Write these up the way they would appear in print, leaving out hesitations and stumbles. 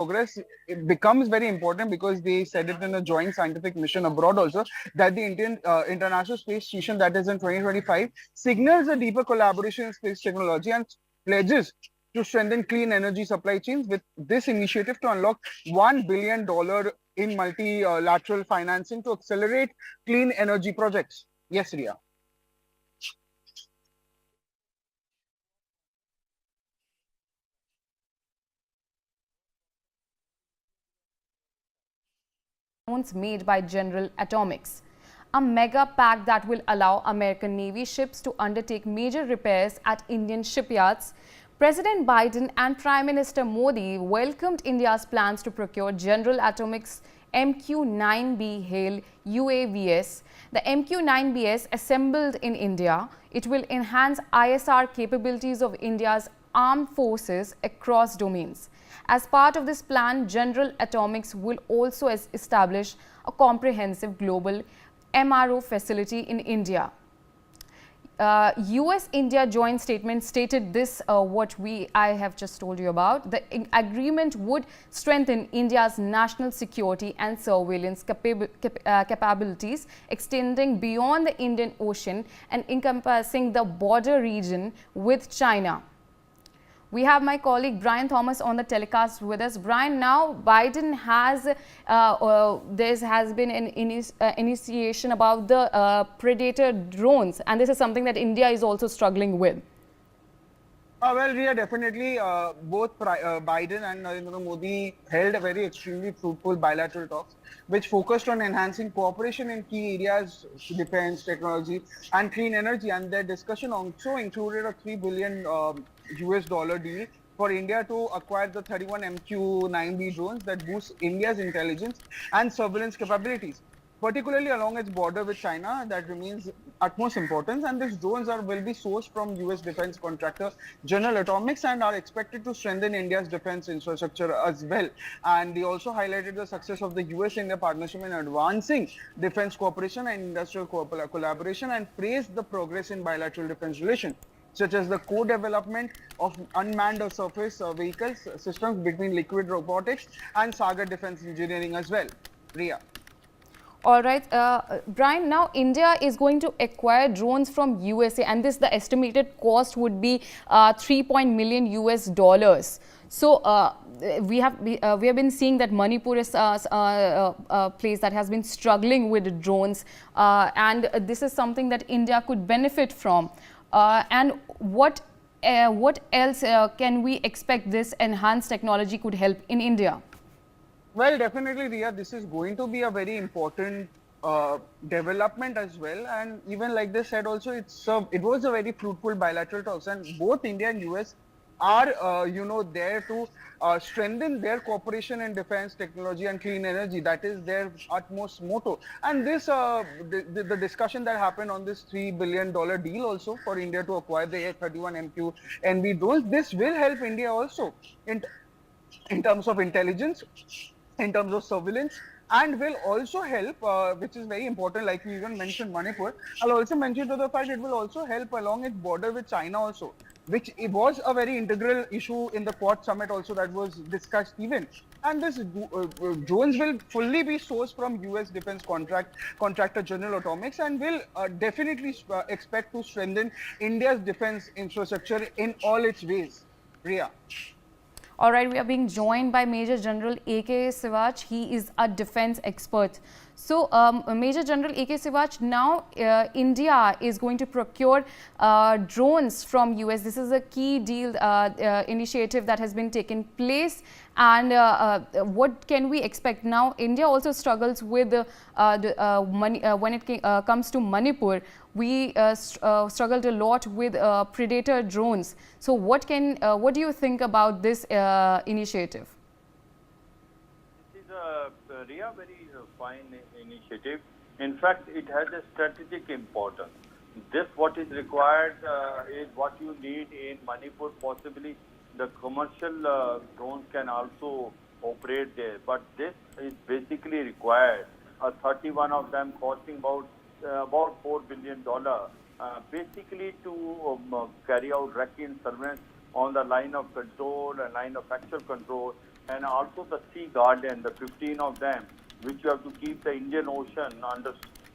progress, it becomes very important because they said it in a joint scientific mission abroad also that the Indian International Space Station that is in 2025 signals a deeper collaboration in space technology and pledges to strengthen clean energy supply chains with this initiative to unlock $1 billion in multilateral financing to accelerate clean energy projects. Yes, Ria. Made by General Atomics, a mega pact that will allow American Navy ships to undertake major repairs at Indian shipyards. President Biden and Prime Minister Modi welcomed India's plans to procure General Atomics MQ-9B HALE UAVs. The MQ-9BS assembled in India, it will enhance ISR capabilities of India's armed forces across domains. As part of this plan, General Atomics will also establish a comprehensive global MRO facility in India. US-India joint statement stated this, I have just told you about. The agreement would strengthen India's national security and surveillance capabilities, extending beyond the Indian Ocean and encompassing the border region with China. We have my colleague Brian Thomas on the telecast with us. Brian, now Biden has, there has been an initiation about the Predator drones, and this is something that India is also struggling with. Well, Ria, definitely both Biden and Narendra Modi held a very extremely fruitful bilateral talks, which focused on enhancing cooperation in key areas, defense, technology, and clean energy. And their discussion also included a $3 billion US dollar deal for India to acquire the 31 MQ-9B drones that boost India's intelligence and surveillance capabilities, particularly along its border with China. That remains utmost importance, and these drones will be sourced from US defense contractor General Atomics and are expected to strengthen India's defense infrastructure as well. And they also highlighted the success of the US-India partnership in advancing defense cooperation and industrial collaboration, and praised the progress in bilateral defense relations, such as the co-development of unmanned surface vehicles systems between Liquid Robotics and Sagar Defense Engineering as well. Ria. All right, Brian, now India is going to acquire drones from USA, and this, the estimated cost would be $3 million US. So we have been seeing that Manipur is a place that has been struggling with drones, and this is something that India could benefit from. And what else can we expect this enhanced technology could help in India? Well, definitely, Ria, this is going to be a very important development as well. And even like they said also, it was a very fruitful bilateral talks, and both India and US are, there to strengthen their cooperation in defense, technology, and clean energy. That is their utmost motto. And this, the discussion that happened on this $3 billion deal also for India to acquire the 31 MQ NB drones, this will help India also in terms of intelligence, in terms of surveillance, and will also help, which is very important, like we even mentioned Manipur. I'll also mention to the fact it will also help along its border with China also, which was a very integral issue in the Quad Summit also that was discussed even. And this drones will fully be sourced from US defense contractor General Atomics, and will definitely expect to strengthen India's defense infrastructure in all its ways. Ria. All right, we are being joined by Major General A.K. Siwach. He is a defense expert. So, Major General A.K. Siwach, now India is going to procure drones from US. This is a key deal initiative that has been taken place. And what can we expect? Now, India also struggles with money, when it comes to Manipur. We struggled a lot with Predator drones. So, what do you think about this initiative? This is a very fine initiative. In fact, it has a strategic importance. This, what is required, is what you need in Manipur. Possibly, the commercial drones can also operate there. But this is basically required. 31 of them costing about $4 billion, basically to carry out recce surveillance on the line of control and line of actual control, and also the Sea Guardian, the 15 of them, which you have to keep the Indian Ocean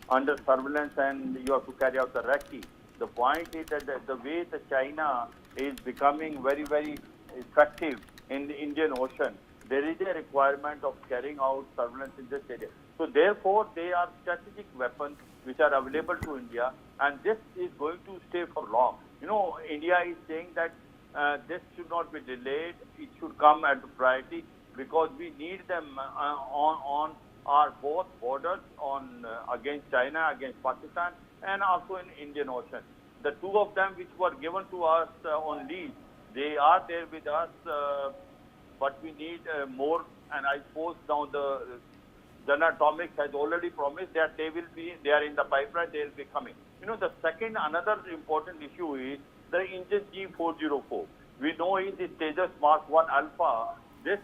under surveillance, and you have to carry out the recce. The point is that the way the China is becoming very, very effective in the Indian Ocean, there is a requirement of carrying out surveillance in this area. So therefore, they are strategic weapons which are available to India, and this is going to stay for long. You know, India is saying that this should not be delayed. It should come as a priority because we need them on our both borders against China, against Pakistan, and also in Indian Ocean. The two of them which were given to us on lease, they are there with us, but we need more. And I suppose now the General Atomics has already promised that they are in the pipeline, they will be coming. You know, the second, another important issue is the engine G404. We know in the Tejas Mark 1 Alpha, this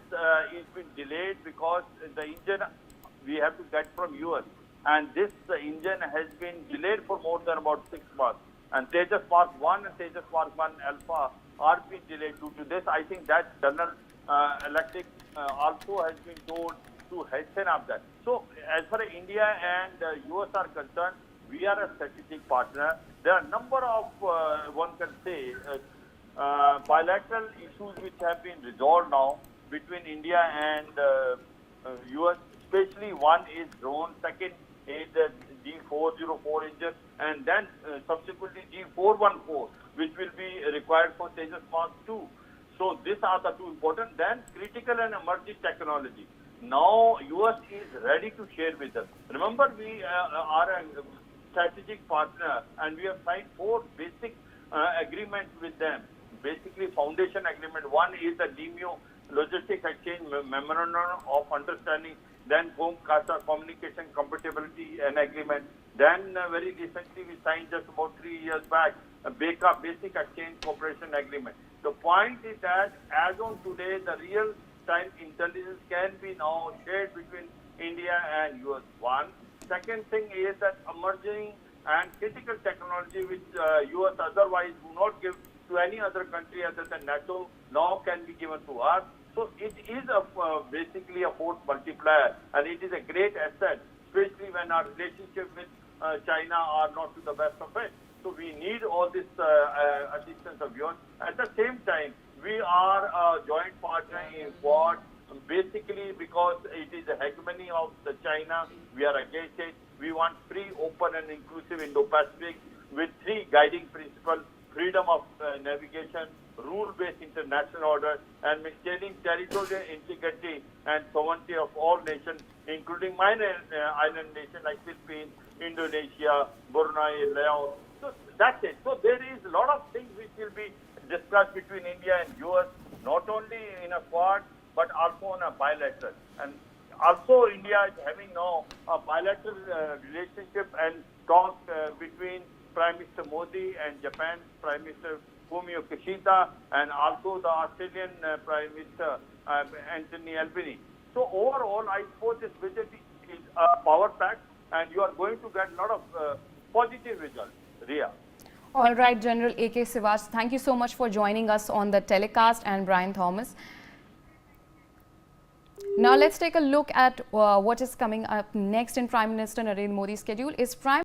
is been delayed because the engine we have to get from US. And this engine has been delayed for more than about 6 months. And Tejas Mark 1 and Tejas Mark 1 Alpha are being delayed due to this. I think that General Electric also has been told to hasten up that. So as far as India and US are concerned, we are a strategic partner. There are a number of, one can say, bilateral issues which have been resolved now between India and US. Especially one is drone, second is the G404 engine, and then subsequently G414, which will be required for Tejas Mark 2. So these are the two important. Then critical and emerging technology. Now US is ready to share with us. Remember, we are a strategic partner, and we have signed 4 basic agreements with them. Basically, foundation agreement. One is the DMU Logistics Exchange Memorandum of Understanding. Then Home CASA Communication Compatibility and Agreement. Then very recently we signed just about 3 years back a Basic Exchange Cooperation Agreement. The point is that as on today, the real-time intelligence can be now shared between India and US. One. Second thing is that emerging and critical technology which US otherwise do not give to any other country other than NATO now can be given to us. So it is basically a force multiplier, and it is a great asset, especially when our relationship with China are not to the best of it. So we need all this assistance of yours. At the same time, we are a joint partner in Quad, basically because it is a hegemony of the China. We are against it. We want free, open, and inclusive Indo-Pacific with 3 guiding principles: freedom of navigation, rule-based international order, and maintaining territorial integrity and sovereignty of all nations, including minor island nations like Philippines, Indonesia, Brunei, Laos. So that's it. So there is a lot of things which will be discussed between India and US, not only in a Quad, but also on a bilateral. And also India is having now a bilateral relationship and talk between Prime Minister Modi and Japan Prime Minister Fumio Kishida, and also the Australian Prime Minister Anthony Albanese. So overall, I suppose this visit is a power pack, and you are going to get a lot of positive results. Ria. All right, General A.K. Sivas, thank you so much for joining us on the telecast, and Brian Thomas. Now let's take a look at what is coming up next in Prime Minister Narendra Modi's schedule. Is Prime